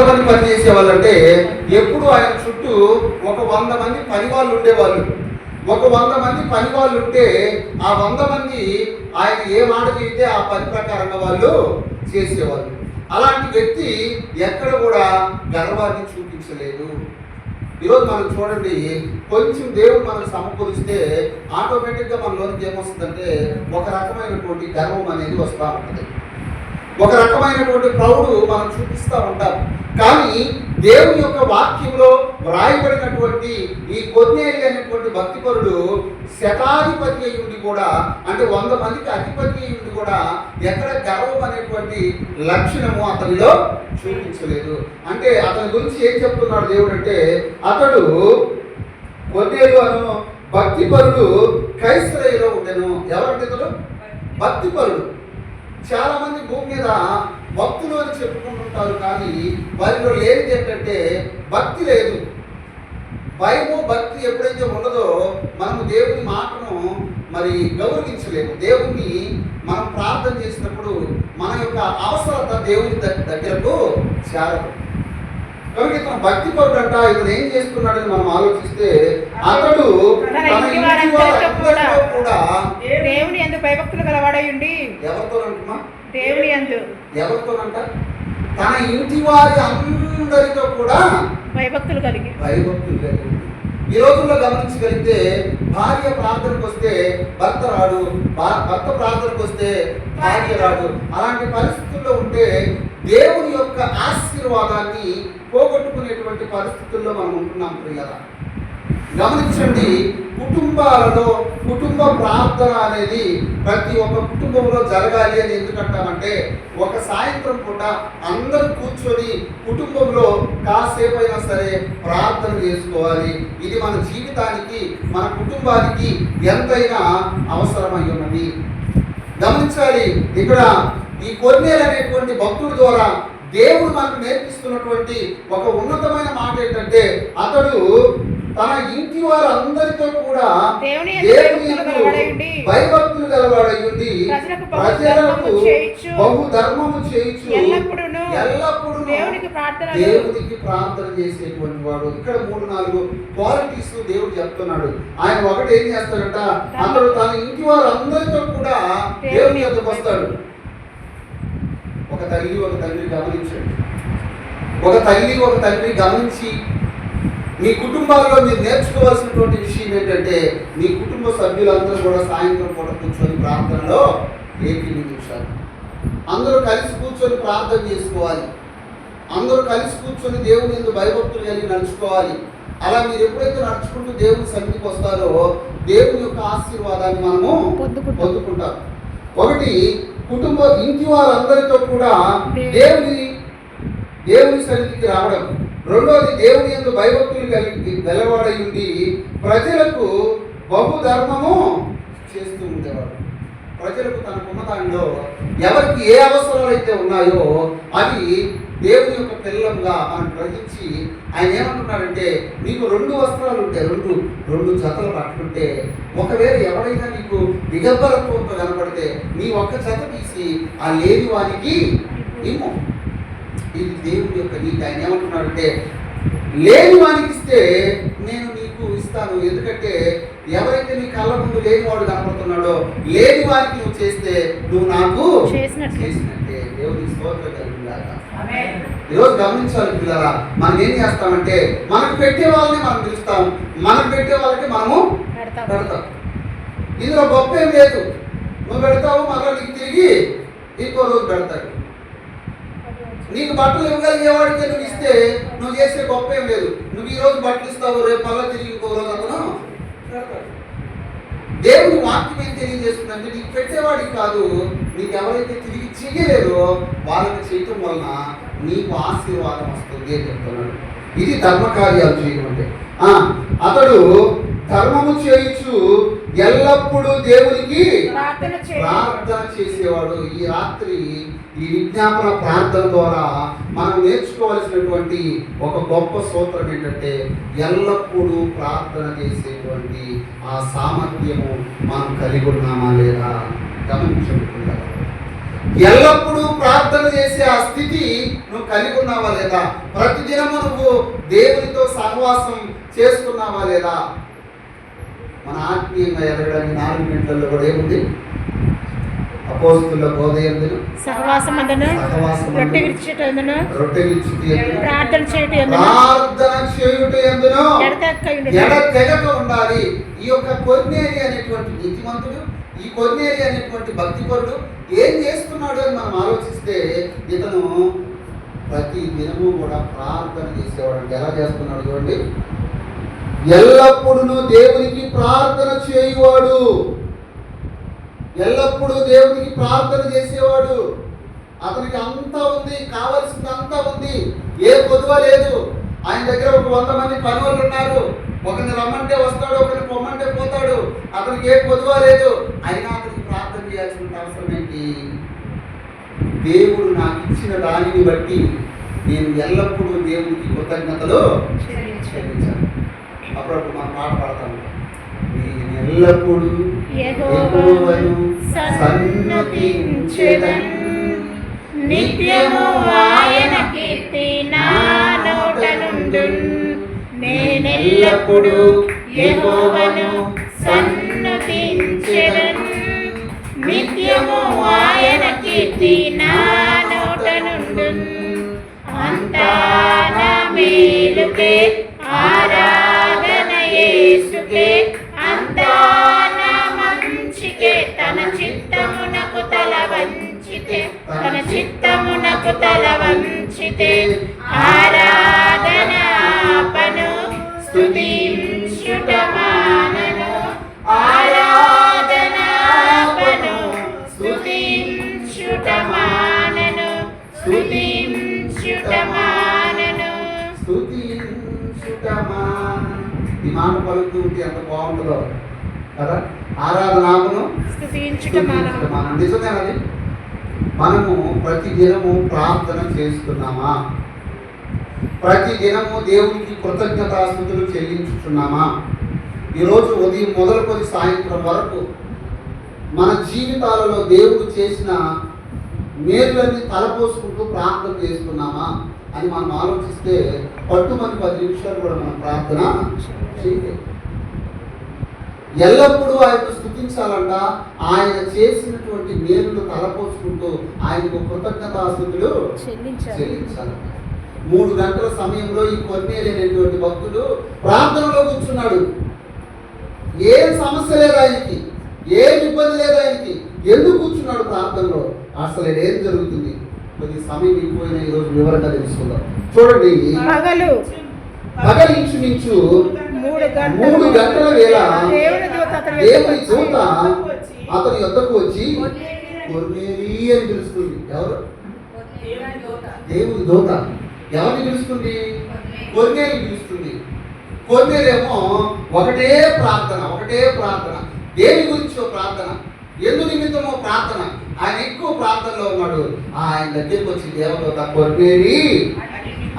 ఎంతమంది పని చేసేవాళ్ళు అంటే ఎప్పుడు ఆయన చుట్టూ ఒక 100 మంది పని వాళ్ళు ఉండేవాళ్ళు. ఒక 100 మంది పని వాళ్ళు ఉంటే ఆ 100 మంది ఆయన ఏ మాట చెబితే ఆ పని ప్రకారంగా వాళ్ళు చేసేవాళ్ళు. అలాంటి వ్యక్తి ఎక్కడ కూడా గర్వాన్ని చూపించలేదు. ఈరోజు మనం చూడండి, కొంచెం దేవుడు మనకు సమకూరిస్తే ఆటోమేటిక్గా మనలోనికి ఏమొస్తుందంటే ఒక రకమైనటువంటి గర్వం అనేది వస్తూ ఉంటుంది, ఒక రకమైనటువంటి ప్రౌఢు మనం చూపిస్తూ ఉంటాం. కానీ దేవుని యొక్క వాక్యంలో వ్రాయబడినటువంటి ఈ కొర్నేలి అనేటువంటి భక్తిపరుడు శతాధిపతి అయి ఉండి కూడా, అంటే 100 మందికి అధిపతి అయి ఉండి కూడా ఎక్కడ గర్వం అనేటువంటి లక్షణము అతనిలో చూపించలేదు. అంటే అతని గురించి ఏం చెప్తున్నాడు దేవుడు అంటే, అతడు కొర్నేలు అను భక్తిపరుడు కైసరయ్యలో ఉండెను. ఎవరంటే ఇతడు భక్తిపరుడు. చాలా మంది భూమి మీద భక్తులు అని చెప్పుకుంటుంటారు, కానీ వారిలో లేనిది ఏంటంటే భక్తి లేదు. భయము భక్తి ఎప్పుడైతే ఉండదో మనము దేవుని మాటను మరి గౌరవించలేము. దేవుణ్ణి మనం ప్రార్థన చేసినప్పుడు మన యొక్క అవసరత దేవుని దగ్గరకు చేరదు. కనుక ఇతను భక్తి పరుడంట. ఇతను ఏం చేస్తున్నాడని మనం ఆలోచిస్తే, అతడు తన ఇంటి వారందరితో కూడా దేవుని యందు భయభక్తులు గలవాడై ఉండి. ఎవరితోనంటున్నా? దేవుని యందు. ఎవరితోనంట? తన ఇంటి వారి అందరితో కూడా భయభక్తులు కలిగి. ఈ రోజుల్లో గమనించగలిగితే భార్య ప్రార్థనకు వస్తే భర్త రాడు, భర్త ప్రార్థనకు వస్తే భార్య రాడు. అలాంటి పరిస్థితుల్లో ఉంటే దేవుని యొక్క ఆశీర్వాదాన్ని పోగొట్టుకునేటువంటి పరిస్థితుల్లో మనం ఉంటున్నాం ప్రియులారా. గమనించండి, కుటుంబాలలో కుటుంబ ప్రార్థన అనేది ప్రతి ఒక్క కుటుంబంలో జరగాలి అని ఎందుకంటామంటే, ఒక సాయంత్రం పూట అందరూ కూర్చొని కుటుంబంలో కాసేపు అయినా సరే ప్రార్థన చేసుకోవాలి. ఇది మన జీవితానికి, మన కుటుంబానికి ఎంతైనా అవసరమై ఉన్నది. గమనించాలి, ఇక్కడ ఈ కొర్నేలు అనేటువంటి భక్తుడి ద్వారా దేవుడు మనకు నేర్పిస్తున్నటువంటి ఒక ఉన్నతమైన మాట ఏంటంటే, అతడు తన ఇంటి వారందరితో కూడా దేవుని భయభక్తులు గలవాడై ఉండి ప్రజలకు బహు ధర్మము చేయించు ఎల్లప్పుడూ దేవునికి ప్రార్థన చేసేటువంటి వాడు. ఇక్కడ 3-4 క్వాలిటీస్ దేవుడు చెప్తున్నాడు. ఆయన ఒకటి ఏం చేస్తాడంట, అతడు తన ఇంటి వారందరితో కూడా దేవుని యొద్దకు వస్తాడు. ఒక తల్లి ఒక తండ్రి గమనించండి, ఒక తల్లి ఒక తండ్రి గమనించి మీ కుటుంబాల్లో మీరు నేర్చుకోవాల్సినటువంటి విషయం ఏంటంటే, మీ కుటుంబ సభ్యులందరూ కూడా సాయంత్రం పూట కూర్చొని ప్రార్థనలో ఏకీభవించాలి. అందరూ కలిసి కూర్చొని ప్రార్థన చేసుకోవాలి. అందరూ కలిసి కూర్చొని దేవుని యందు భయభక్తులు కలిగి నడుచుకోవాలి. అలా మీరు ఎప్పుడైతే నడుచుకుంటూ దేవుని సన్నిధికి వస్తారో దేవుని యొక్క ఆశీర్వాదాన్ని మనము పొందుకుంటాం. ఒకటి, కుటుంబ ఇంటి వారందరితో కూడా దేవుని సన్నిధికి రావడం. రెండోది, దేవుని యందు భయభక్తులు కలిగి గలవాడై ఉండి ప్రజలకు బహుధర్మము చేస్తూ ఉండేవాడు. ప్రజలకు తనకున్న దానిలో ఎవరికి ఏ అవసరాలు అయితే ఉన్నాయో అవి దేవుని యొక్క పిల్లలుగా మనం గ్రహించి ఆయన ఏమంటున్నాడంటే, నీకు 2 వస్త్రాలు ఉంటే, రెండు జతలు పట్టుకుంటే, ఒకవేళ ఎవరైనా నీకు దిగంబరత్వంతో కనపడితే నీ ఒక్క జత తీసి ఆ లేని వారికి ఇమ్ము. ఇది దేవుని యొక్క నీతి. ఆయన ఏమంటున్నాడంటే, లేని వానికి ఇస్తే నేను నీకు ఇస్తాను. ఎందుకంటే ఎవరైతే నీ కళ్ళ ముందు లేనివాడు కనపడుతున్నాడో లేని వారికి నువ్వు చేస్తే నువ్వు నాకు చేసినట్టే. దేవునికి స్తోత్రం కలుగుగాక. ఈరోజు గమనించాలి పిల్లరా, మనం ఏం చేస్తామంటే మనకు పెట్టే వాళ్ళని మనం పిలుస్తాం, మనకు పెట్టే వాళ్ళకి మనము పెడతాం. ఇందులో గొప్ప ఏం లేదు. నువ్వు పెడతావు, మళ్ళీ నీకు తిరిగి ఇంకో రోజు పెడతాడు. నీకు బట్టలు ఇవ్వగలిగేవాడికి నువ్వు ఇస్తే నువ్వు చేసే గొప్ప ఏం లేదు. నువ్వు ఈ రోజు బట్టలు ఇస్తావు, రేపు మళ్ళీ తిరిగి ఇంకో రోజు అతను పెడతాడు. దేవుని వాక్యం ఏం తెలియజేస్తుందంటే, నీకు పెట్టేవాడికి కాదు, నీకు ఎవరైతే తిరిగి చెయ్యలేదో వాళ్ళకి చేయటం వలన నీకు ఆశీర్వాదం వస్తుంది అని చెప్తున్నాడు. ఇది ధర్మకార్యాలు చేయడం అంటే. అతడు ధర్మము చేయించు ఎల్లప్పుడూ దేవునికి ప్రార్థన చేసేవాడు. ఈ రాత్రి ఈ విజ్ఞాపన ప్రార్థన ద్వారా మనం నేర్చుకోవాల్సినటువంటి ఒక గొప్ప సూత్రం ఏంటంటే, ఎల్లప్పుడూ ప్రార్థన చేసేటువంటి ఆ సామర్థ్యము మనం కలిగి ఉన్నామా లేదా గమనించుకుంటాం. ఎల్లప్పుడూ ప్రార్థన చేసే ఆ స్థితి నువ్వు కలిగి ఉన్నావా లేదా? ప్రతిదినము నువ్వు దేవునితో సహవాసం చేస్తున్నావా లేదా? మన ఆత్మీయంగా ఎదగడానికి 4 మినిట్లలో కూడా ఏముంది? అపోస్తుల బోధ యందును సహవాసమందును రొట్టె విరుచుట యందును ప్రార్థన చేయుట యందును ఎడతెగక ఉండాలి. ఈ యొక్క కొర్నేలి అనేటువంటి నీతిమంతుడు, ఈ కొర్నేలి అనేటువంటి భక్తిపరుడు ఏం చేస్తున్నాడు అని మనం ఆలోచిస్తే, ఇతను ప్రతి దినము కూడా ప్రార్థన చేసేవాడు. ఎలా చేస్తున్నాడు చూడండి. ఎల్లప్పుడూ దేవునికి ప్రార్థన చేయువాడు, ఎల్లప్పుడూ దేవునికి ప్రార్థన చేసేవాడు. అతనికి అంతా ఉంది, కావలసింది అంతా ఉంది, ఏ కొదువ లేదు. ఆయన దగ్గర ఒక 100 మంది పనులు ఉన్నారు. ఒకరిని రమ్మంటే వస్తాడు, ఒకరిని పొమ్మంటే పోతాడు. అతనికి ఏ కొదువ లేదు. అయినా అతనికి ప్రార్థన చేయాల్సిన అవసరం ఏంటి? దేవుడు నాకు ఇచ్చిన దానిని బట్టి నేను ఎల్లప్పుడూ దేవునికి కృతజ్ఞతలు చెల్లించాను. అప్పుడప్పుడు మనం పాట పాడతాము, నేను ఎల్లప్పుడూ యెహోవాను సన్నుతించెదను, నిత్యము ఆయన కీర్తి నా నోట నుండును. నేనెల్లప్పుడూ యెహోవాను సన్నుతించెదను, నిత్యము ఆయన కీర్తి నా నోట నుండును. అంతా నా మేలుకే, ఆరాధన యేసుకే, అంతా నా మంచికే. తన చిత్తమునకు తల వంచితే, తన చిత్తమునకు తల వంచితే ఆరాధన ఆపను, స్తుతించుట మానను. ఆరాధన ఆపను, స్తుతించుట మానను, స్తుతించుట మానను. స్తుతించుట మానను. ఈ మాట పలుకుతూ ఉంటే ఎంత బాగుంటుందో కదా. ఆరాధన ఆపను, స్తుతించుట మానను. నిజమేనది. మనము ప్రతి దినము ప్రార్థన చేస్తున్నామా? ప్రతి దినము దేవునికి కృతజ్ఞతాస్తుతులు చెల్లించుతున్నామా? ఈరోజు ఉదయం మొదలుకొని సాయంత్రం వరకు మన జీవితాలలో దేవుడు చేసిన మేలులన్నీ తలపోసుకుంటూ ప్రార్థన చేస్తున్నామా అని మనం ఆలోచిస్తే పట్టుమని 10 నిమిషాలు కూడా మనం ప్రార్థన చేయలేదు. ఎల్లప్పుడూ ఆయనకు స్తుతించాలంట. ఆయన చేసినటువంటి మేలును తలపోసుకుంటూ ఆయనకు కృతజ్ఞతాస్తుతులు చెల్లించాలంట. 3 గంటల సమయంలో ఈ కొర్నేలైనటువంటి భక్తుడు ప్రార్థనలో కూర్చున్నాడు. ఏం సమస్య లేదు ఆయనకి, ఏం ఇబ్బంది లేదు ఆయనకి. ఎందుకు కూర్చున్నాడు ప్రార్థనలో? అసలు ఏం జరుగుతుంది? కొద్ది సమయం అయిపోయిన ఈరోజు వివరంగా తెలుసుకుందాం. చూడండి, పగలు ఇంచుమించు 3 గంటల వేళ దేవుని దూత అతని యొద్దకు వచ్చి కొర్నేలి అని పిలుస్తుంది. ఎవరు? దేవుని దూత ఎవరిని పిలుస్తుంది? కొర్నేలి పిలుస్తుంది. కొర్నేలేమో ఒకటే ప్రార్థన, ఒకటే ప్రార్థన. దేని గురించో ప్రార్థన, ఎందు నిమిత్తమో ప్రార్థన. ఆయన ఎక్కువ ప్రార్థనలో ఉన్నాడు. ఆయన దగ్గరికి వచ్చి దేవదూత కొర్నేలి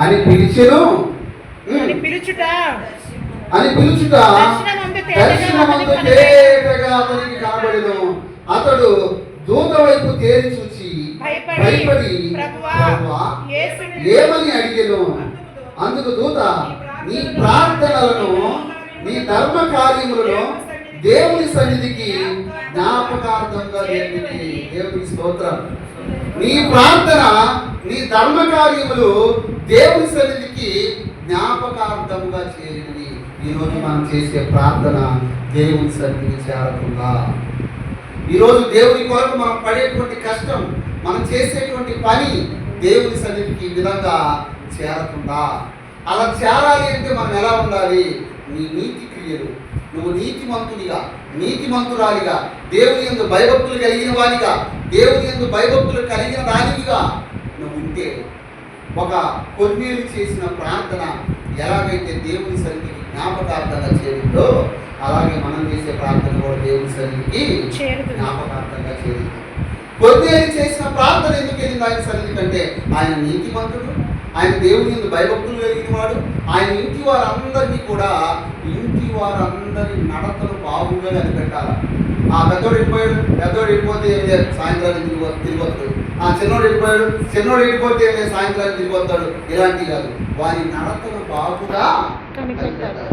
అని పిలిచెను. అని పిలుచుట దర్శనమందు తేటగా అతనికి కనబడెను. అతడు దూత వైపు తేరి చూచి భయపడి ప్రభువా ఏమని అడిగెను. అందుకు దూత, నీ ప్రార్థనలను, నీ ధర్మ కార్యములను దేవుని సన్నిధికి జ్ఞాపకార్థంగా చేరినవి. దేవుని స్తోత్రం. నీ ప్రార్థన, నీ ధర్మ కార్యములు దేవుని సన్నిధికి జ్ఞాపకార్థంగా చేరినవి. ఈరోజు మనం చేసే ప్రార్థన దేవుని సన్నిధికి చేరకుండా, ఈరోజు దేవుని కొరకు మనం పడేటువంటి కష్టం, మనం చేసేటువంటి పని దేవుని సన్నిధికి ఈ విధంగా చేరకుండా, అలా చేరాలి అంటే మనం ఎలా ఉండాలి? నీ నీతి క్రియలు, నువ్వు నీతిమంతుడిగా, నీతిమంతురాలిగా, దేవుని యందు భయభక్తులు కలిగిన వానిగా, దేవుని యందు భయభక్తులు కలిగిన దానివిగా నువ్వు ఉంటే, ఒక కొన్నేళ్ళు చేసిన ప్రార్థన ఎలాగైతే దేవుని సన్నిధికి జ్ఞాపకార్థంగా చేరిందో, అలాగే మనం చేసే ప్రార్థన కూడా దేవుని సన్నిధికి జ్ఞాపకార్థంగా చేరింది. కొన్నేళ్ళు చేసిన ప్రార్థన ఎందుకు వెళ్ళింది ఆయన సన్నిధి కంటే? ఆయన నీతిమంతుడు, ఆయన దేవుని యందు భయభక్తులు కలిగిన వాడు. ఆయన ఇంటి వారందరినీ కూడా, ఇంటి వారందరి నడతలు బాగుగా కనిపెట్టాలి. ఆ పెద్దోడు వెళ్ళిపోయాడు, పెద్దోడు వెళ్ళిపోతే ఏం లేదు, సాయంత్రానికి తిరిగి వస్తాడు. చిన్నోడు వెళ్ళిపోయాడు, చిన్నోడు వెళ్ళిపోతే సాయంత్రానికి తిరిగి వస్తాడు, ఇలాంటివి కాదు. వారి నడతను బాగుగా కనిపెట్టాలి.